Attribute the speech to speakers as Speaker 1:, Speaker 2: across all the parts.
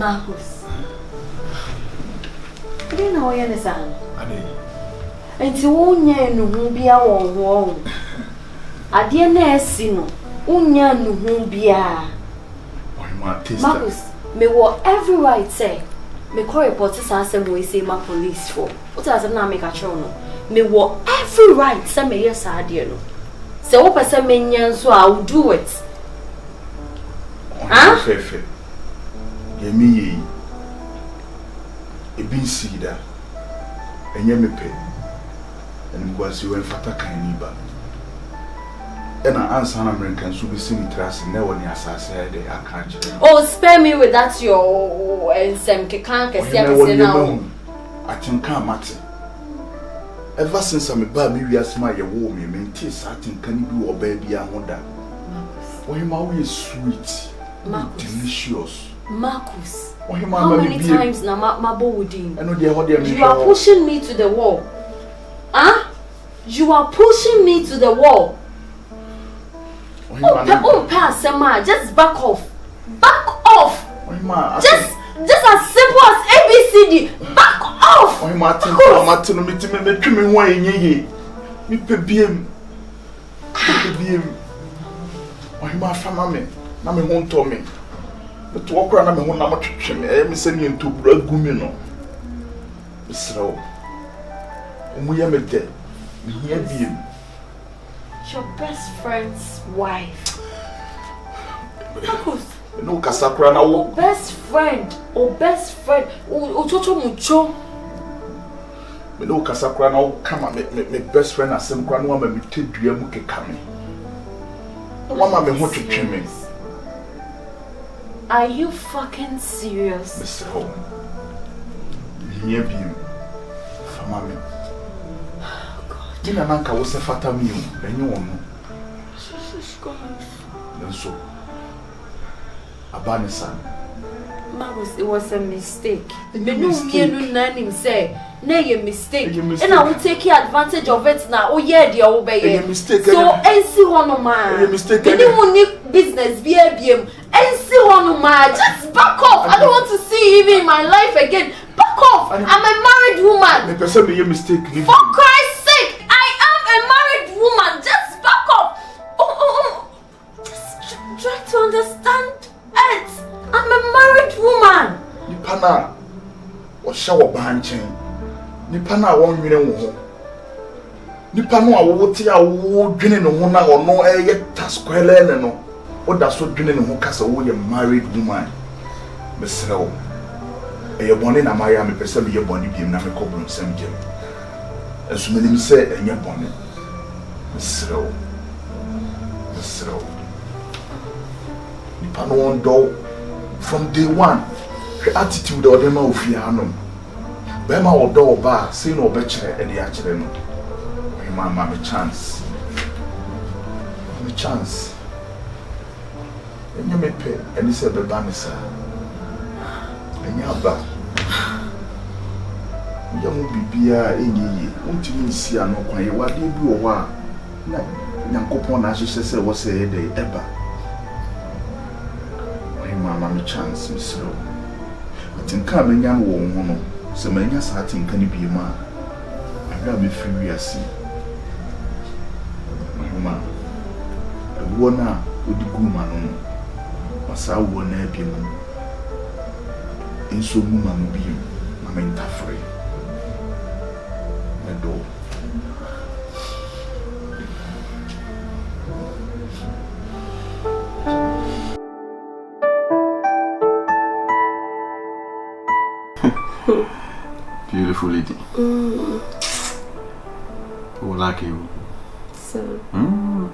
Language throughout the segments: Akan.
Speaker 1: Marcus. I didn't know you understand. And to unya no bia wo. Ade na asino. Unya no bia. Marcus, me wo every right say. Me call report this asem we say my police for. What does na make a show no? Me wo every right say me yes ade no. Say wo person me nyan so I will do it. Huh?
Speaker 2: Fefe. Yemi e bin sida. Enye me pe. And was you and Fata Kaniba. And I answer American so be seen trust never near assassin I can't.
Speaker 1: Oh, spare me with that your and some can't say now.
Speaker 2: I think can't matter. Ever since I'm a baby, we are smart, you wore me, maintain certain can you do or baby and wonder. Why am always sweet, delicious.
Speaker 1: Marcus,
Speaker 2: how
Speaker 1: many times na my woodin?
Speaker 2: I know they
Speaker 1: you are pushing me to the wall. Huh? You are pushing me to the wall. Oh, pass, just back off. Back off. Just as simple as ABCD. Back off.
Speaker 2: Oh, Martin, me. But to walk around me when I'm a chicken, I'm sending to blood gumino. So, we are dead. Here be
Speaker 1: your best friend's wife. Marcus.
Speaker 2: No Casacra now.
Speaker 1: Best friend. Ochocho mucho.
Speaker 2: Me no Casacra now. Come on, me best friend as some grand woman me take Duamuke coming. One me want to trim me.
Speaker 1: Are you fucking serious?
Speaker 2: Mr. Home. Here be you. Family. Dina nanka wo se fata mi o enye wo no.
Speaker 1: Jesus Christ.
Speaker 2: Nso. Abanisa.
Speaker 1: Marcus, it was a mistake. Me no nanim say na ye mistake. And I will take advantage of it now. Oh yeah, the obey. So ensi hono ma. Me ni money business biem. Ensi hono ma. Just back off. I don't want to see you in my life again. Back off. I'm a married woman.
Speaker 2: Me person be mistake.
Speaker 1: For Christ's sake, I am a married woman. Just back off. Just try to understand it. I'm a married woman.
Speaker 2: Nipana, o shawo banchen. Nipana won nwene wo ho. Nipano a wo ti a wo dwene ne ho na ono eye taskwele ne no. O da so dwene ne ho kasa wo ye married woman. Mesrewo. Eye bone na maya me pese me ye bone biem na me kobru nsem gem. Esumeni mi se enye bone. Mesrewo. Nipano won do from day one, the attitude of them of Fianum. Bema or door bar, say no better at the actual. Mamma, chance. And you may pay, and he said, Banissa. And you have young Bibia in ye, won't you see a no quiet? What did you want? Young Copon, as you said, was a day ever. Mamma chance, Miss Rowe. But in coming young woman, so many as I think can be a man. I got me free as my woman. A woman with the good man, was our one happy moon. In so woman be my main free. My door.
Speaker 3: Beautiful lady. Oh, like you.
Speaker 1: So.
Speaker 3: I'm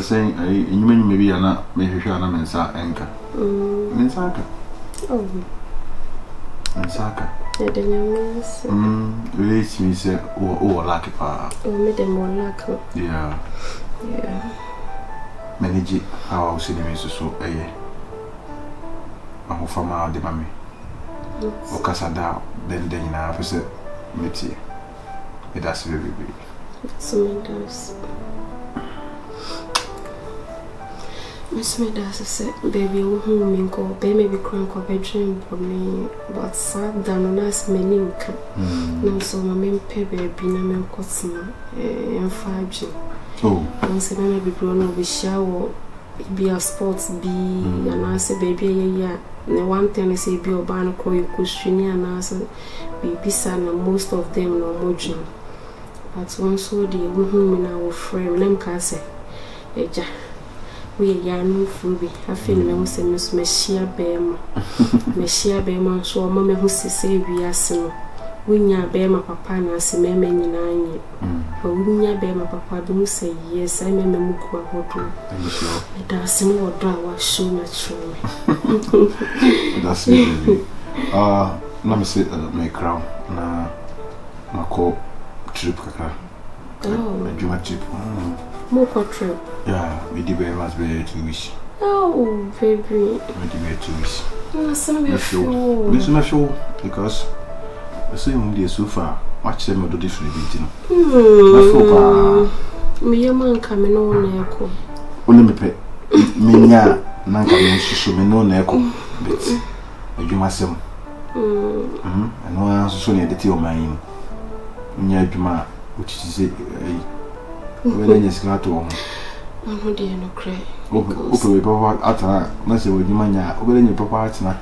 Speaker 3: saying, you mean maybe you're not maybe you're not Mensa anchor. Mensaka.
Speaker 1: Oh.
Speaker 3: Mensaka.
Speaker 1: Yeah, then you miss.
Speaker 3: Relates me say, oh, like pa.
Speaker 1: Oh, me them more like.
Speaker 3: Yeah. Manage how I was seeing me so I'm from our demami. Okasada, then I was a métier. It does very big.
Speaker 1: So it does.
Speaker 4: Miss me does baby who me go baby be crank or bedroom for me but sat down on us many no so my main pay baby na me cosma and 5G. Oh, I say maybe grown up be shower be a sports be and I say baby yeah. The one thing I say be a ban call you question and answer baby son most of them no more. But one so the who me now frame them can say eja we yanu fubi afin me ho se me shia bema so mama ho sese wiase no wunya bema papa na se meme nyina anyi wunya bema papa do say yes I meme muku ahodo da se no odo a wa show na true
Speaker 3: that's it let me say my crown na mako trip kaka juma trip
Speaker 4: more trip.
Speaker 3: Yeah, we did very much better 2 weeks.
Speaker 4: Oh, baby.
Speaker 3: We did better 2 weeks.
Speaker 4: This
Speaker 3: is show because the same day so far. Watch them do different things.
Speaker 4: Me man coming on echo.
Speaker 3: Only me pay. Me nya nanka me show me no echo. But you must some. And one so near the tea of mine. Nya juma which is when you start to
Speaker 4: no dear no cry.
Speaker 3: Okay, papa ata na se wodi manya obere nyi papa atina.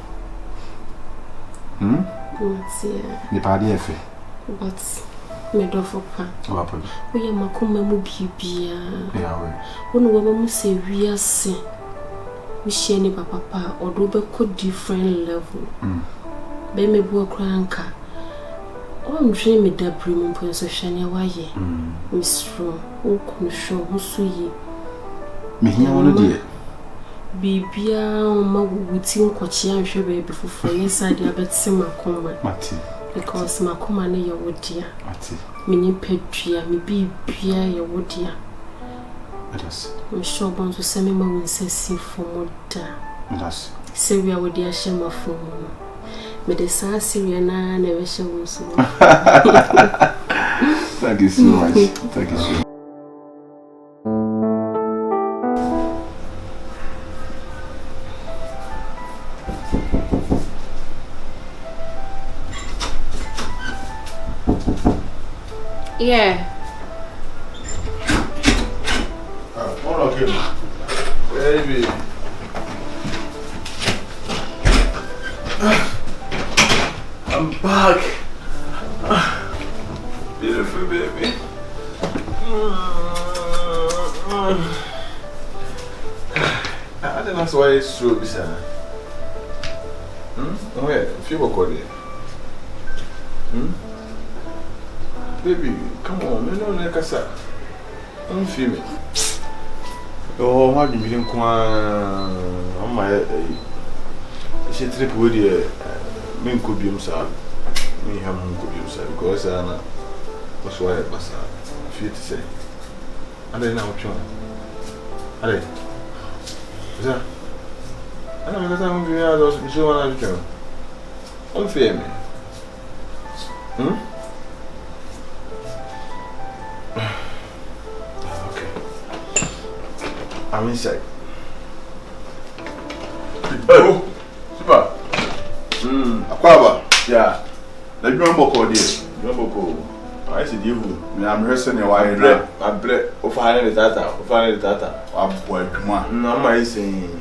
Speaker 3: Ni pa de efe.
Speaker 4: But me do for pa.
Speaker 3: Wa pa.
Speaker 4: O ya makoma mu bibia.
Speaker 3: Ya we.
Speaker 4: Wono wa mu se wiase. Mi hye ni papa pa odo be ko different level. Be me bu akranka. I'm dreaming me da brim mpo so hwane waye. Mistro, o kun show husuyi.
Speaker 3: Me hia wono de.
Speaker 4: Bibia o ma wuti nkochi anhwe baby fofo yesa de abetse makoma.
Speaker 3: Mati.
Speaker 4: Because makoma ne ye wodia.
Speaker 3: Mati.
Speaker 4: Me ni pedua, me bibia ye wodia.
Speaker 3: That's.
Speaker 4: Me sure bon so se me ma winsesi for moda.
Speaker 3: That's.
Speaker 4: Se wi a wodia shema for mo. Me de sa Syria na we she wo so.
Speaker 3: Thank you so much. Thank you so much.
Speaker 1: Yeah.
Speaker 2: Okay. Baby. I'm back. Beautiful baby. I think that's why it's true, Bisa. Oh yeah, feel okay. Baby, come on, you know Nekasa. Don't feel me. Oh, what do you mean? Come on, my she trip with you. Me could be himself. Me have could be himself because I was why it was feel to say. I don't know what you want. I don't. Is that? I don't know that I'm going to do. So I want to. Don't fear me. Okay. I'm inside. Oh, super. Akwaba. Yeah. The jumbo code is jumbo code. I see you. I'm rehearsing your wife. I'm bread. Finding the data. Finding the data. I'm boy. Come on. No, I'm saying.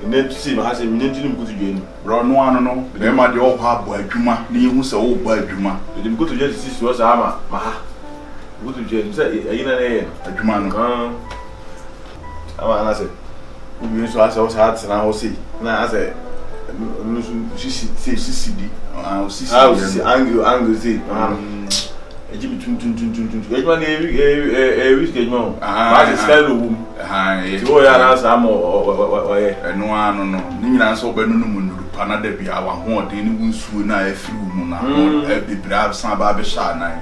Speaker 2: You need to see my husband. You need to go to jail. Run one, no. Remember the old hard boy. Juma. You who say old boy Juma. You didn't go to jail. This was Ama. Maha. Go to jail. Say, you know, Juma. No. I said, you so I was hard and I was see. Now I said, she see. I see angle see. Jimmy tun. Every get more. I just kind of room. So I answer more. No. Nina so be no mundu pana de bia wa ho de ni wunsu na afiri mu na e bibra san ba be sha nan.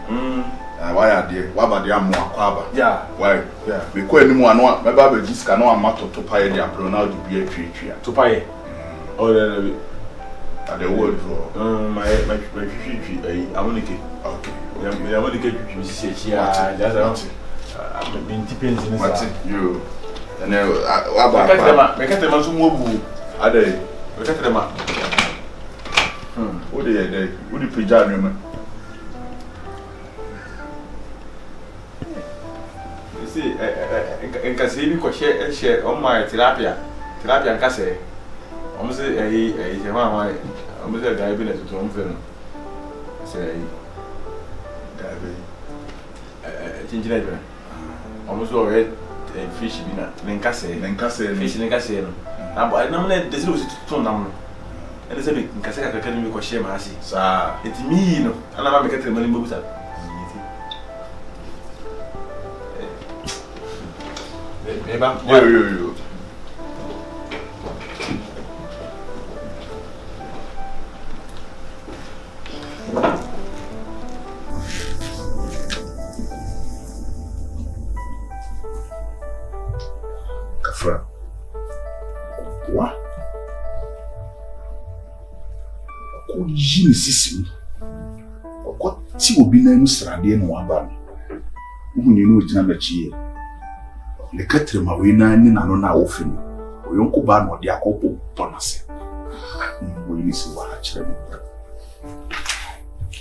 Speaker 2: Why are they? What about the more aquaba? Yeah, why? Yeah, we call him one. Maybe I will just cannot matter to pay the apron to be a tree. To pay. Oh, then at the word draw. My tree. I want to get okay. I want to get you. Yeah, that's I'm been depends in what you. And I make a man some more. Are they? Look at them. What they? Would you pijama? You see, in Cassidy, share on my tilapia and casse. Almost a man, almost a guy been at the home film. Say, ginger, almost already a fish in a casse, fish in a casse. Now, I nominate this was to number. And it's a big Cassette Academy for shame. I see, sir. It's me, and I'm making the money moves up. You. Kafra. What? Ko yi ni sisi. Ko ti obi na enu srade no aba no. Wo ni no gina machi ye. Le katre ma we na ni na no na wo fi no. Oyonko ba no de akopo bonase. Wo ni si wa kire mo.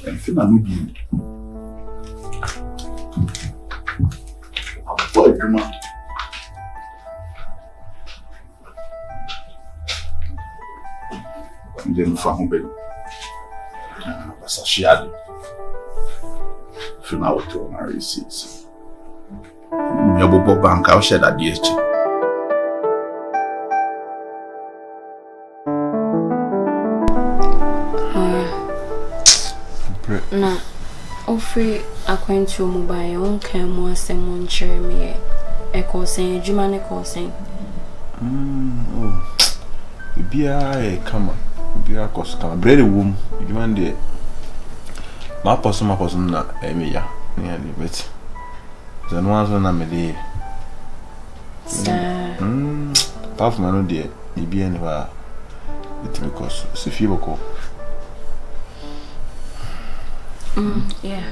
Speaker 2: En fi na no bi. Abo aduma. Nde no fa ho be. Essa chiada. Final to na receipts. Meu bobo banca o cheddar diete.
Speaker 4: Na ofre akwantu mobile on kan mo asem on chere me e ko sen adwuma ne ko sen.
Speaker 3: Bia e kama. Bia kos kama bread wom adwuma de ma poso na emiya ni ali bet. Zan wanzo na me de. Paf manu de bia ni ba itme kos se fi boko.
Speaker 4: Yeah.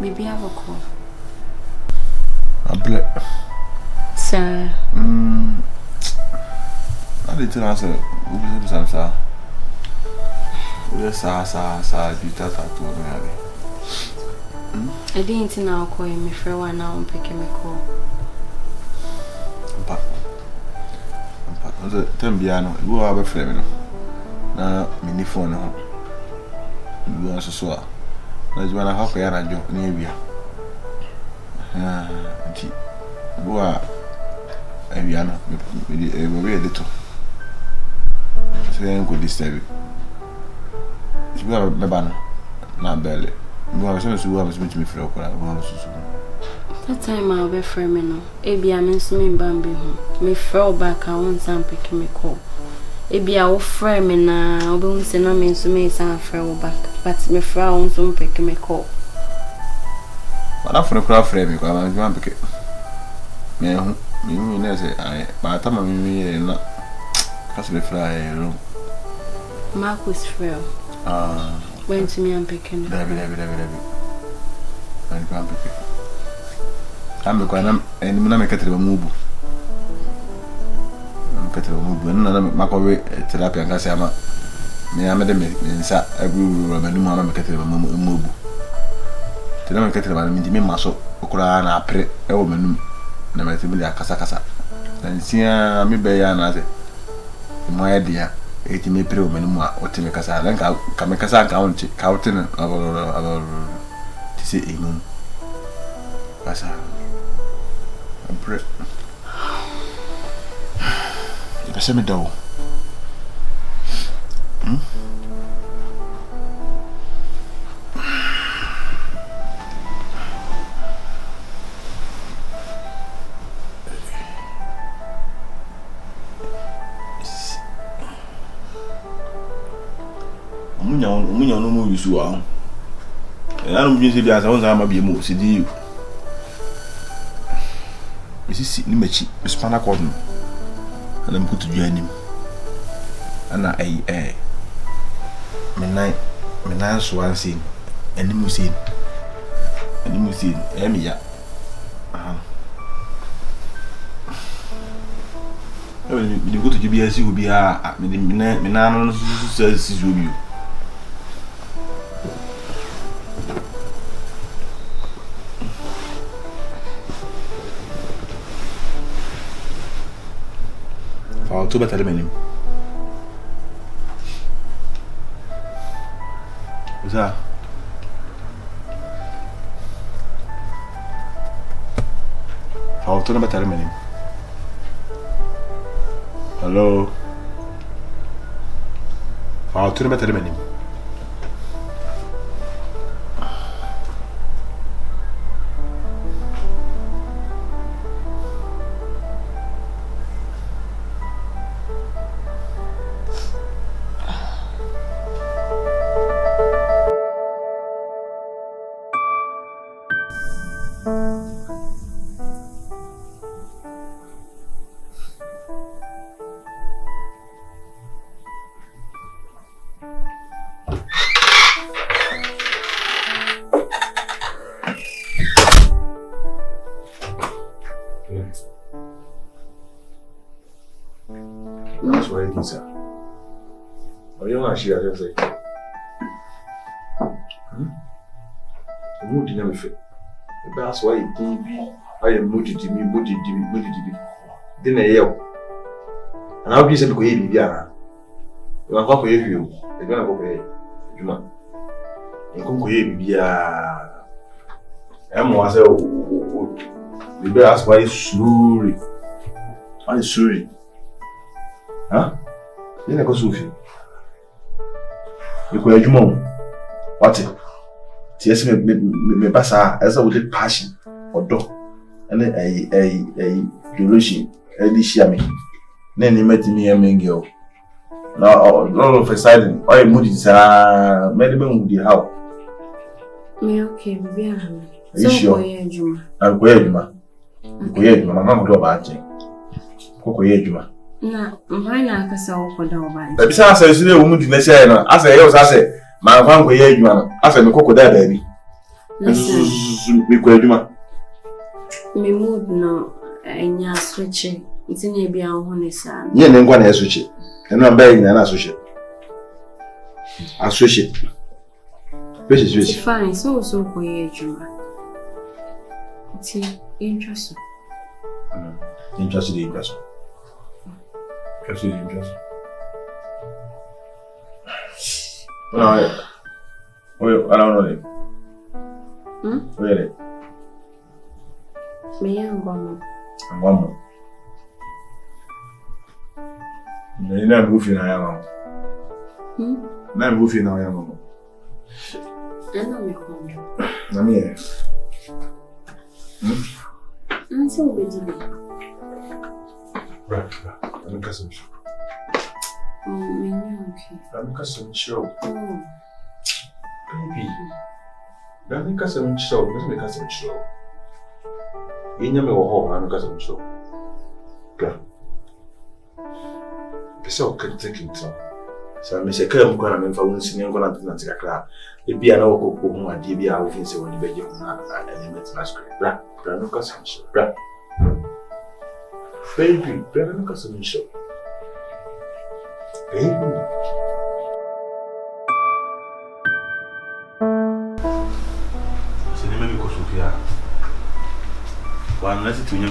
Speaker 4: Maybe I will call.
Speaker 3: Able.
Speaker 4: Sir.
Speaker 3: I didn't answer. Who was it, sir? Sa, you tell that to me.
Speaker 4: I didn't know call me for 1 hour and pick me call.
Speaker 3: The Tembiano, you are a friend. Now, mini phone. You are so. That's when I have a job near you. You are a piano, very little. So I could disturb it. You are a banner, not barely. You are so who has been to me for a while.
Speaker 4: That time I'll be frame. Maybe I'm in swimming bambi. Me throw back, I want some pick me call. Maybe I'll frame and I'll be saying I'm in swimming some throw back, but me frown some pick me call.
Speaker 3: But after the crowd frame, you can't go and pick it. Me, I, by the time I'm not cast me fly.
Speaker 4: Marcus Frail. Went to me and picking.
Speaker 3: Debbie. And can't pick it. I'm going to make it a move. I'm cutting a move. And I'm Macaway, Therapy and Gassama. Me, I made a inside every room and no make it a move. To them, I get about me, muscle, Okra, and I pray a woman. Never to be a casa. Then see me by an as my idea. 80 me pre woman, what to make us a link out, come make us a county, counting about to see Imum. As I pray. You send me down. Munya no mu yusu a. I don't be say as I want am be mu sidi you. Mrs. ni machi, spana cordon. And I'm put to join and I me nine swan scene. And the musin. Emiya. You go to GBS, you will be a Minano says you. For 2 better than him. Osaa. For 2 better than him. Hello. For 2 better than him. That's what it is, sir. Are you not sure? I just say, mood in everything. That's why it be. I am moody to me. Then I yell. And I'll be sent to go in Indiana. You are going to you. You're going to go away. You man. You come to you. I'm was the best why slowly. I'm sorry. Huh? You never go Sophie. You go Jumon. What it? Yes, me passa as I would passion or dog. And a duration. This year me. Then he met me a main girl. Now, all of a sudden, I moody medicine would be how.
Speaker 4: Me okay, baby.
Speaker 2: Are you sure? I'm going, ma. My mama go back. Coco,
Speaker 4: Na, mbana akasa okoda oba.
Speaker 2: Baby say asa you woman di next year na. Asa you say my fan go hear adwuma. Asa me kokoda baby.
Speaker 4: Listen.
Speaker 2: Me ko adwuma.
Speaker 4: Me mood no enya switch. Nti na bia ho ne sa.
Speaker 2: Ye ne ngwa na switch. Eno amba yi na switch. A switch. Switch.
Speaker 4: Fine, so ko hear adwuma. Nti interest.
Speaker 2: Interest. Just. No, I don't know it. Where?
Speaker 4: Me and one
Speaker 2: more. You're not moving now. Not moving now, young.
Speaker 4: I know me come.
Speaker 2: I'm here.
Speaker 4: I'm so busy.
Speaker 2: Right. I'm cousin.
Speaker 4: Oh, me okay.
Speaker 2: I'm cousin show.
Speaker 4: Oh.
Speaker 2: Baby. I'm cousin show. Let's make cousin show. You know me what I'm cousin show. Girl. Person can take it so. So I say come go na me fa won sini ngo na tina kakra. E bia na wo ko hu ade bia wo fin se woni beje hu na element na script. Bra no cousin show. Bra. Baby, better look at some show. Baby. C'est même que Sophia. One let's to you.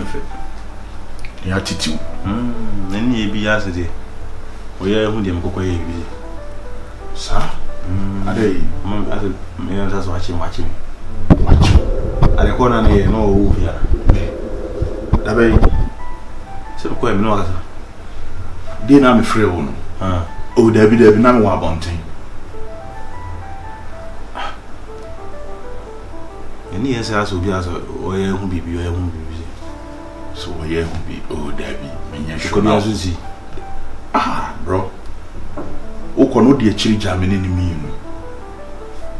Speaker 2: The attitude. Nani be as it. We are who them go away. Sir? Are they? As a man just watching. Watch. At the corner, no who here. That way. So ko e me no akasa dey na me free wo no o David na me wa bonten eni ese aso bi aso o ye hu bibi so o ye hu bi o David me nya sho na azuzi bro o ko no de akiri jamene ni mi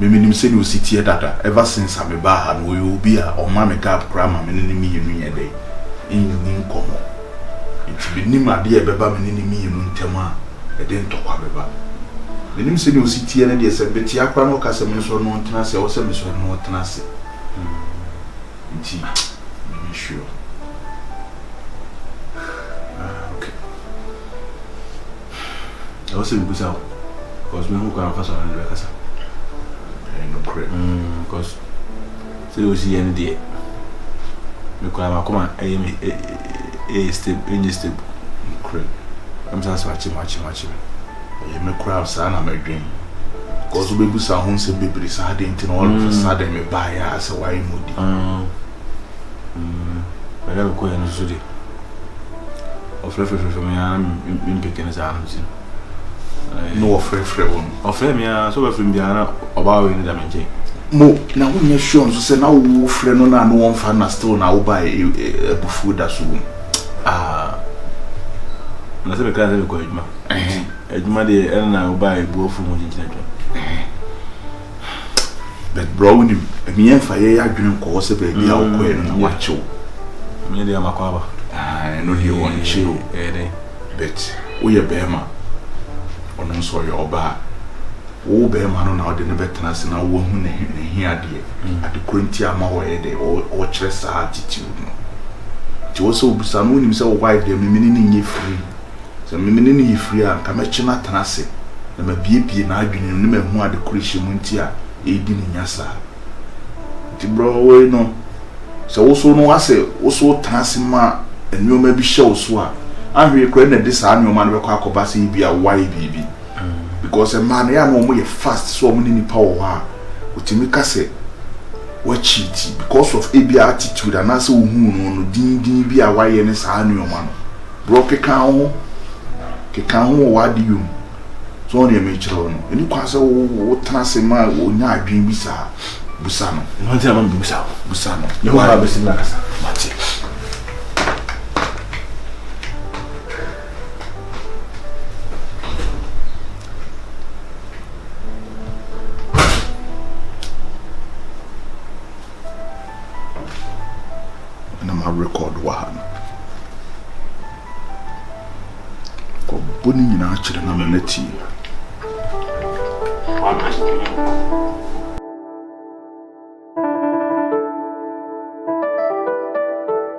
Speaker 2: no me nim se ni o sitie dada ever since am ba ha no o bi a o ma me gap kra ma me ni mi yenu ye dey in komo it be nim ade e beba me ni mi yenu ntema e de ntokwa beba me nim se ni o sitie na de se beti akra no kasa me so no ntena se o se me so no ntena se nti me sure okay
Speaker 3: I was saying because we who can first on the casa.
Speaker 2: No crap.
Speaker 3: Because so you see any day. Because come on, a step in this step.
Speaker 2: Crap.
Speaker 3: I'm just watching.
Speaker 2: You make crowd sana my dream. Because we be sa hon se baby sa dey ntin all of a sudden me buy as a why moody.
Speaker 3: But I go in the of reference from me, I'm picking his arms.
Speaker 2: No free one.
Speaker 3: Of him, yeah, so from Diana about in the damage.
Speaker 2: Mo, now when you're sure, so say now who friend no na no one fan still now buy a food that soon.
Speaker 3: Na se be kra se be ko eduma. Eduma de e na wo buy bo fu mo jinjina dwo.
Speaker 2: But bro, when me emfa ye adwene ko se be bia wo ko no na wacho.
Speaker 3: Me de amakwaba.
Speaker 2: No dey want chill. But we be ma. Ono so ye oba. Wo be ma no na wo de ne betena se na wo hu ne hia de. Ade kronti ama wo ye de o kire sa attitude no. Ti wo so busa no nim se wo wife de me ni nye free. Se me ni free a ka me china tanase. Na ma biebie na adwene no me hu ade kurehye mu nti a edi ni nyasa. Ti bro we no. Se wo so no ase wo so tanase ma enwoma bi hye wo so a ahwe kra na de sa anwoma no be kwa akoba se bi a why bibi. Because a man ya no mo ye fast so mo ni nipa wo ha. Otimi ka se wa cheat because of ABI attitude and as wo hu no din bi a why ne sa anwoma no. Bro ke kan ho wa di yum. So on ye me chiro no. Eni kwa se wo tanase ma wo nya adwen bi sa busa no.
Speaker 3: No ntia ma busa.
Speaker 2: Busa no.
Speaker 3: Yo ha be sin na kasa.
Speaker 2: Mate. Record one. Ko boni nyina akire na menati.